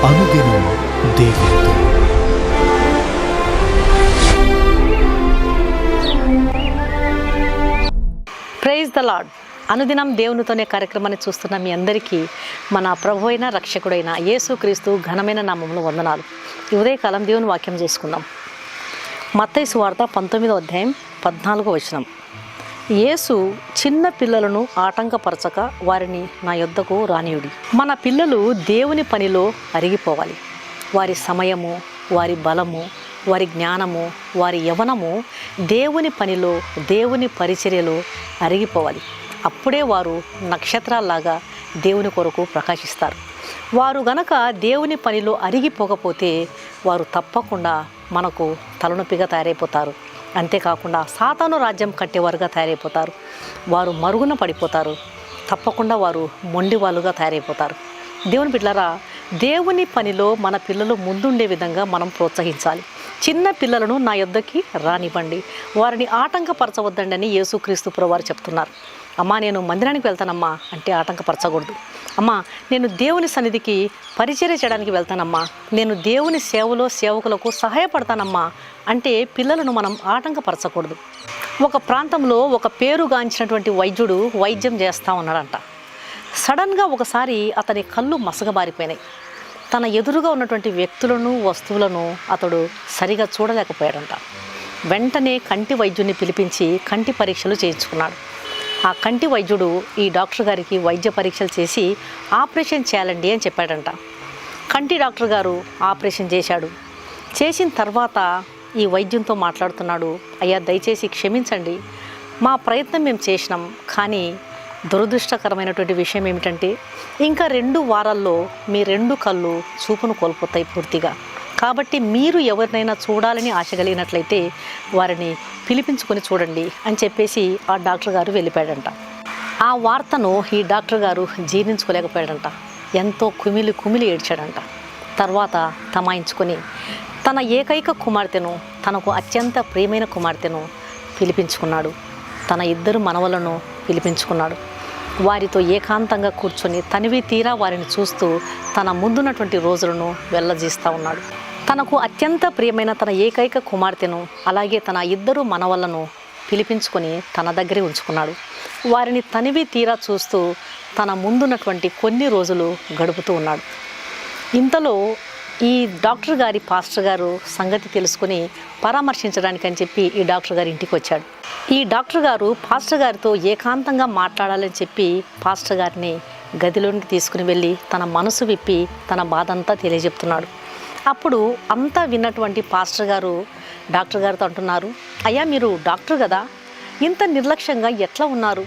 అనుదినం దేవునితో. Praise the Lord. అనుదినం దేవునితోనే కార్యక్రమాన్ని చూస్తున్న మీ అందరికీ మన ప్రభు అయిన రక్షకుడైన యేసుక్రీస్తు ఘనమైన నామములో వందనాలు. ఈ ఉదయకాలం దేవుని వాక్యం చేసుకుందాం. మత్తయి సువార్త 19వ అధ్యాయం 14వ వచనం. యేసు చిన్న పిల్లలను ఆటంకపరచక వారిని నా యొద్దకు రానియుడి. మన పిల్లలు దేవుని పనిలో అరిగిపోవాలి. వారి సమయము, వారి బలము, వారి జ్ఞానము, వారి యవ్వనము దేవుని పనిలో, దేవుని పరిచర్యలో అరిగిపోవాలి. అప్పుడే వారు నక్షత్రాల్లాగా దేవుని కొరకు ప్రకాశిస్తారు. వారు గనక దేవుని పనిలో అరిగిపోకపోతే వారు తప్పకుండా మనకు తలనొప్పిగా తయారైపోతారు. అంతేకాకుండా సాతాను రాజ్యం కట్టేవారుగా తయారైపోతారు. వారు మరుగున పడిపోతారు. తప్పకుండా వారు మొండి వాళ్ళుగా తయారైపోతారు. దేవుని బిడ్డలారా, దేవుని పనిలో మన పిల్లలు ముందుండే విధంగా మనం ప్రోత్సహించాలి. చిన్న పిల్లలను నా యొద్దకి రానివ్వండి, వారిని ఆటంకపరచవద్దండి అని యేసుక్రీస్తు ప్రభువారు చెప్తున్నారు. అమ్మా, నేను మందిరానికి వెళ్తానమ్మా అంటే ఆటంకపరచకూడదు. అమ్మా, నేను దేవుని సన్నిధికి పరిచర్య చేయడానికి వెళ్తానమ్మా, నేను దేవుని సేవలో సేవకులకు సహాయపడతానమ్మా అంటే పిల్లలను మనం ఆటంకపరచకూడదు. ఒక ప్రాంతంలో ఒక పేరుగాంచినటువంటి వైద్యుడు వైద్యం చేస్తూ ఉన్నాడంట. సడన్గా ఒకసారి అతని కళ్ళు మసకబారిపోయినాయి. తన ఎదురుగా ఉన్నటువంటి వ్యక్తులను, వస్తువులను అతడు సరిగా చూడలేకపోయాడంట. వెంటనే కంటి వైద్యుని పిలిపించి కంటి పరీక్షలు చేయించుకున్నాడు. ఆ కంటి వైద్యుడు ఈ డాక్టర్ గారికి వైద్య పరీక్షలు చేసి ఆపరేషన్ చేయాలండి అని చెప్పాడంట. కంటి డాక్టర్ గారు ఆపరేషన్ చేశాడు. చేసిన తర్వాత ఈ వైద్యంతో మాట్లాడుతున్నాడు. అయ్యా, దయచేసి క్షమించండి, మా ప్రయత్నం మేము చేసినాం, కానీ దురదృష్టకరమైనటువంటి విషయం ఏమిటంటే ఇంకా 2 వారాల్లో మీ 2 కళ్ళు చూపును కోల్పోతాయి పూర్తిగా. కాబట్టి మీరు ఎవరినైనా చూడాలని ఆశ కలిగినట్లయితే వారిని పిలిపించుకొని చూడండి అని చెప్పేసి ఆ డాక్టర్ గారు వెళ్ళిపోయాడంట. ఆ వార్తను ఈ డాక్టర్ గారు జీర్ణించుకోలేకపోయాడంట. ఎంతో కుమిలి ఏడ్చాడంట. తర్వాత తమాయించుకొని తన ఏకైక కుమార్తెను, తనకు అత్యంత ప్రియమైన కుమార్తెను పిలిపించుకున్నాడు. తన 2 మనవలను పిలిపించుకున్నాడు. వారితో ఏకాంతంగా కూర్చొని తనివి తీరా వారిని చూస్తూ తన ముందున్నటువంటి రోజులను వెళ్ళజీస్తూ ఉన్నాడు. తనకు అత్యంత ప్రియమైన తన ఏకైక కుమార్తెను, అలాగే తన 2 మనవలను పిలిపించుకొని తన దగ్గరే ఉంచుకున్నాడు. వారిని తనివి తీరా చూస్తూ తన ముందున్నటువంటి కొన్ని రోజులు గడుపుతూ ఉన్నాడు. ఇంతలో ఈ డాక్టర్ గారి పాస్టర్ గారు సంగతి తెలుసుకుని పరామర్శించడానికి అని చెప్పి ఈ డాక్టర్ గారి ఇంటికి వచ్చాడు. ఈ డాక్టర్ గారు పాస్టర్ గారితో ఏకాంతంగా మాట్లాడాలని చెప్పి పాస్టర్ గారిని గదిలోనికి తీసుకుని వెళ్ళి తన మనసు విప్పి తన బాధ అంతా తెలియజెప్తున్నాడు. అప్పుడు అంతా విన్నటువంటి పాస్టర్ గారు డాక్టర్ గారితో అంటున్నారు, అయ్యా, మీరు డాక్టర్ కదా, ఇంత నిర్లక్ష్యంగా ఎట్లా ఉన్నారు?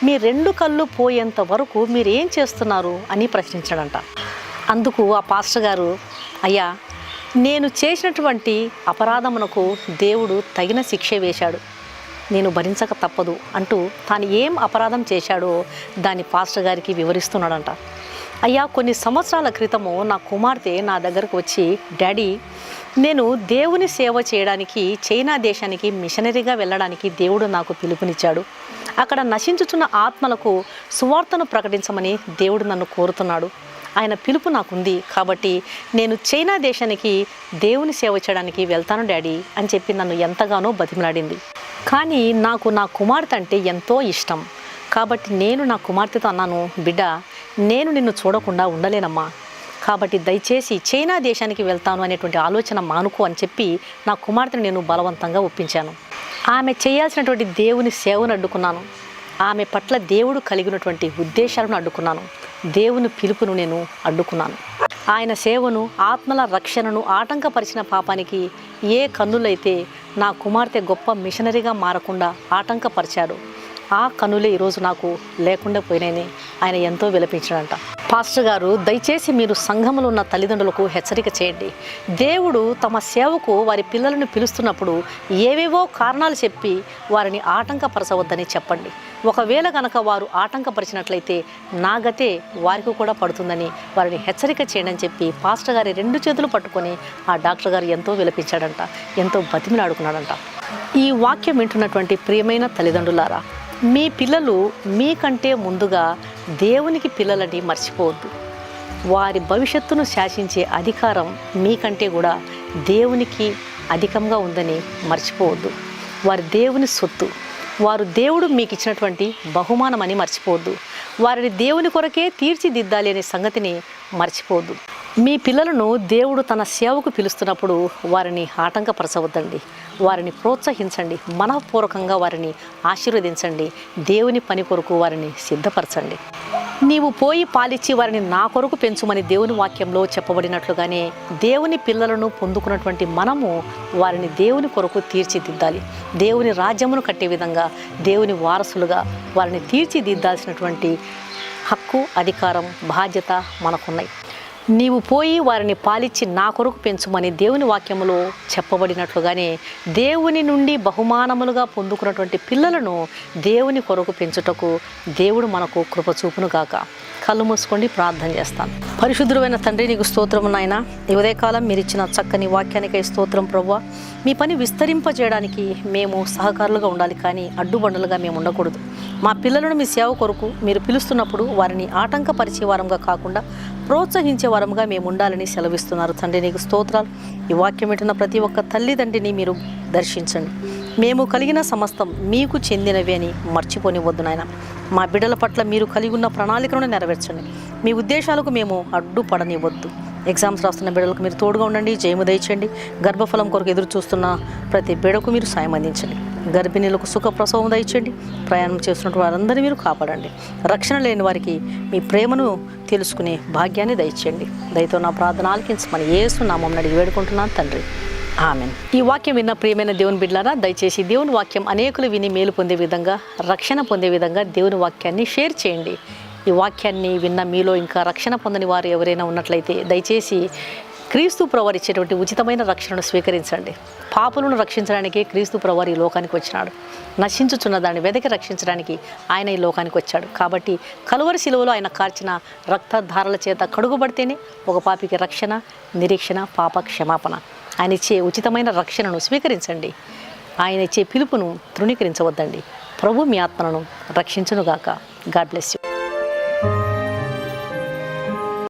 మీ 2 కళ్ళు పోయేంత వరకు మీరు ఏం చేస్తున్నారు అని ప్రశ్నించాడంట. అందుకు ఆ పాస్టర్ గారు, అయ్యా, నేను చేసినటువంటి అపరాధమునకు దేవుడు తగిన శిక్ష వేశాడు, నేను భరించక తప్పదు అంటూ తాను ఏం అపరాధం చేశాడో దాన్ని పాస్టర్ గారికి వివరిస్తున్నాడంట. అయ్యా, కొన్ని సంవత్సరాల క్రితము నా కుమార్తె నా దగ్గరకు వచ్చి, డాడీ, నేను దేవుని సేవ చేయడానికి చైనా దేశానికి మిషనరీగా వెళ్ళడానికి దేవుడు నాకు పిలుపునిచ్చాడు. అక్కడ నశించుచున్న ఆత్మలకు సువార్తను ప్రకటించమని దేవుడు నన్ను కోరుతున్నాడు. ఆయన పిలుపు నాకుంది, కాబట్టి నేను చైనా దేశానికి దేవుని సేవ చేయడానికి వెళ్తాను డాడీ అని చెప్పి నన్ను ఎంతగానో బతిమలాడింది. కానీ నాకు నా కుమార్తె అంటే ఎంతో ఇష్టం. కాబట్టి నేను నా కుమార్తెతో అన్నాను, బిడ్డ, నేను నిన్ను చూడకుండా ఉండలేనమ్మా, కాబట్టి దయచేసి చైనా దేశానికి వెళ్తాను అనేటువంటి ఆలోచన మానుకో అని చెప్పి నా కుమార్తెను నేను బలవంతంగా ఒప్పించాను. ఆమె చేయాల్సినటువంటి దేవుని సేవను అడ్డుకున్నాను. ఆమె పట్ల దేవుడు కలిగినటువంటి ఉద్దేశాలను అడ్డుకున్నాను. దేవుని పిలుపును నేను అడ్డుకున్నాను. ఆయన సేవను, ఆత్మల రక్షణను ఆటంకపరిచిన పాపానికి ఏ కన్నులైతే నా కుమార్తె గొప్ప మిషనరీగా మారకుండా ఆటంకపరిచాడు, ఆ కన్నులే ఈరోజు నాకు లేకుండా పోయినాయని ఆయన ఎంతో విలపించాడంట. పాస్టర్ గారు, దయచేసి మీరు సంఘంలో ఉన్న తల్లిదండ్రులకు హెచ్చరిక చేయండి. దేవుడు తమ సేవకు వారి పిల్లలను పిలుస్తున్నప్పుడు ఏవేవో కారణాలు చెప్పి వారిని ఆటంకపరచవద్దని చెప్పండి. ఒకవేళ కనుక వారు ఆటంకపరిచినట్లయితే నా గతే వారికి కూడా పడుతుందని వారిని హెచ్చరిక చేయండి అని చెప్పి పాస్టర్ గారి 2 చేతులు పట్టుకొని ఆ డాక్టర్ గారు ఎంతో విలపించాడంట, ఎంతో బతిమిలాడుకున్నాడంట. ఈ వాక్యం వింటున్నటువంటి ప్రియమైన తల్లిదండ్రులారా, మీ పిల్లలు మీకంటే ముందుగా దేవునికి పిల్లలని మర్చిపోవద్దు. వారి భవిష్యత్తును శాసించే అధికారం మీకంటే కూడా దేవునికి అధికంగా ఉందని మర్చిపోవద్దు. వారి దేవుని సొత్తు, వారు దేవుడు మీకు ఇచ్చినటువంటి బహుమానమని మర్చిపోవద్దు. వారిని దేవుని కొరకే తీర్చిదిద్దాలి అనే సంగతిని మర్చిపోవద్దు. మీ పిల్లలను దేవుడు తన సేవకు పిలుస్తున్నప్పుడు వారిని ఆటంకపరచవద్దండి. వారిని ప్రోత్సహించండి, మనఃపూర్వకంగా వారిని ఆశీర్వదించండి. దేవుని పని కొరకు వారిని సిద్ధపరచండి. నీవు పోయి పాలిచ్చి వారిని నా కొరకు పెంచుమని దేవుని వాక్యంలో చెప్పబడినట్లుగానే దేవుని పిల్లలను పొందుకున్నటువంటి మనము వారిని దేవుని కొరకు తీర్చిదిద్దాలి. దేవుని రాజ్యమును కట్టే విధంగా దేవుని వారసులుగా వారిని తీర్చిదిద్దాల్సినటువంటి హక్కు, అధికారం, బాధ్యత మనకున్నాయి. నీవు పోయి వారిని పాలిచ్చి నా కొరకు పెంచుమని దేవుని వాక్యములో చెప్పబడినట్లుగానే దేవుని నుండి బహుమానములుగా పొందుకున్నటువంటి పిల్లలను దేవుని కొరకు పెంచుటకు దేవుడు మనకు కృప చూపును గాక. కళ్ళు మూసుకోండి, ప్రార్థన చేస్తాను. పరిశుద్ధుడైన తండ్రి, నీకు స్తోత్రము నాయన. ఈ ఉదయకాలం మీరు ఇచ్చిన చక్కని వాక్యానికై స్తోత్రం ప్రభువా. మీ పని విస్తరింపజేయడానికి మేము సహకారులుగా ఉండాలి, కానీ అడ్డుబండలుగా మేము ఉండకూడదు. మా పిల్లలను మీ సేవ కొరకు మీరు పిలుస్తున్నప్పుడు వారిని ఆటంకపరిచే వారంగా కాకుండా ప్రోత్సహించే వారంగా మేము ఉండాలని సెలవిస్తున్నారు తండ్రి. నీకు స్తోత్రాలు. ఈ వాక్యం వింటున్న ప్రతి ఒక్క తల్లిదండ్రిని మీరు దర్శించండి. మేము కలిగిన సమస్తం మీకు చెందినవి అని మర్చిపోనివద్దు నాయన. మా బిడ్డల పట్ల మీరు కలిగి ఉన్న ప్రణాళికలను నెరవేర్చండి. మీ ఉద్దేశాలకు మేము అడ్డుపడనివ్వద్దు. ఎగ్జామ్స్ రాస్తున్న బిడ్డలకు మీరు తోడుగా ఉండండి, జయము దయచండి. గర్భఫలం కొరకు ఎదురు చూస్తున్న ప్రతి బిడ్డకు మీరు సాయం అందించండి. గర్భిణీలకు సుఖ ప్రసవం దయచండి. ప్రయాణం చేస్తున్నటువంటి వారందరినీ మీరు కాపాడండి. రక్షణ లేని వారికి మీ ప్రేమను తెలుసుకునే భాగ్యాన్ని దయచేయండి. దయతో నా ప్రార్థన ఆలకించమని యేసు నామమున అడిగి వేడుకుంటున్నాను తండ్రి, ఆమెన్. ఈ వాక్యం విన్న ప్రియమైన దేవుని బిడ్డలారా, దయచేసి దేవుని వాక్యం అనేకులు విని మేలు పొందే విధంగా, రక్షణ పొందే విధంగా దేవుని వాక్యాన్ని షేర్ చేయండి. ఈ వాక్యాన్ని విన్న మీలో ఇంకా రక్షణ పొందని వారు ఎవరైనా ఉన్నట్లయితే దయచేసి క్రీస్తు ప్రభువారు ఇచ్చేటువంటి ఉచితమైన రక్షణను స్వీకరించండి. పాపులను రక్షించడానికి క్రీస్తు ప్రభువారు ఈ లోకానికి వచ్చినాడు. నశించుచున్న దాన్ని వెదకి రక్షించడానికి ఆయన ఈ లోకానికి వచ్చాడు. కాబట్టి కలువరి శిలువలో ఆయన కార్చిన రక్తధారల చేత కడుగుబడితేనే ఒక పాపికి రక్షణ, నిరీక్షణ, పాప క్షమాపణ. ఆయన ఇచ్చే ఉచితమైన రక్షణను స్వీకరించండి. ఆయన ఇచ్చే పిలుపును తృణీకరించవద్దండి. ప్రభు మీ ఆత్మలను రక్షించునుగాక. God bless you.